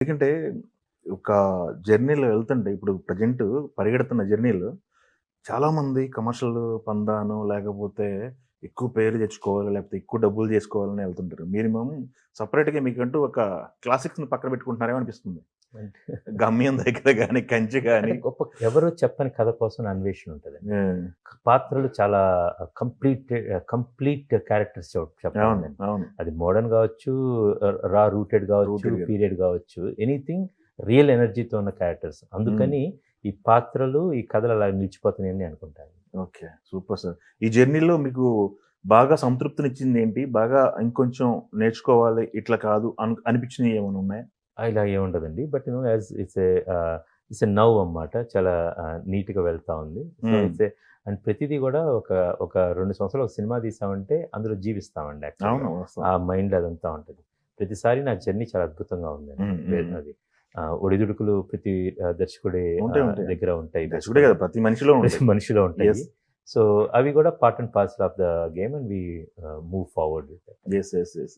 ఎందుకంటే ఒక జర్నీలో వెళ్తుంటే ఇప్పుడు ప్రెజెంట్ పరిగెడుతున్న జర్నీలో చాలామంది కమర్షియల్ పందానో లేకపోతే ఎక్కువ పేరు తెచ్చుకోవాలి లేకపోతే ఎక్కువ డబ్బులు చేసుకోవాలని వెళ్తుంటారు. మీరేమో సెపరేట్‌గా మీకంటూ ఒక క్లాసిక్స్‌ని పక్కన పెట్టుకుంటున్నారేమో అనిపిస్తుంది. అంటే గమ్యం దగ్గర గాని, కంచె అంటే గాని. గొప్ప ఎవరు చెప్పని కథ కోసం అన్వేషణ ఉంటదండి. హ్మ్. పాత్రలు చాలా కంప్లీట్ క్యారెక్టర్స్ అవును. చెప్పాలండి. అవును. అది మోడర్న్ గావచ్చు, రా రూటెడ్ గావచ్చు, రూటెడ్ గాని. పీరియడ్ గావచ్చు. ఎనీథింగ్ రియల్ ఎనర్జీతో ఉన్న క్యారెక్టర్స్. హ్మ్. అందుకని ఈ పాత్రలు, ఈ కథలు అలా నిలిచిపోతున్నాయని అనుకుంటాను. ఓకే. Super sir. ఈ జర్నీలో మీకు బాగా సంతృప్తినిచ్చిందేంటి? బాగా ఇంకొంచెం నేర్చుకోవాలి ఇట్లా కాదు అనిపించినయి ఏమైనా ఉన్నాయా? ఇలా ఏముండదండి. But as it's a now అన్నమాట. చాలా నీట్‌గా వెళ్తా ఉంది. సో, హ్మ్. అండ్ ప్రతిదీ గూడా ఒక 2 సంవత్సరాలు ఒక సినిమా తీసామంటే అందులో జీవిస్తామండి యాక్చువల్‌గా. అవును. ఆ వాస్తవం. మైండ్‌లో అదంతా ఉంటది. ప్రతిసారి నా జర్నీ చాలా అద్భుతంగా ఉందండి. హ్మ్. హ్మ్. హ్మ్. అది ఒడిదుడుకులు ప్రతి దర్శకుడి ఉంటాయి. ఉంటాయి. దగ్గర ఉంటాయి దర్శకుడే బేసికల్‌గా. కాదు ప్రతి మనిషిలో ప్రతి ఉంటాయి. మనిషిలో ఉంటాయి. యెస్. సో, అవి గూడా part and parcel of the game and we move forward with that. Yes. Yes. Yes.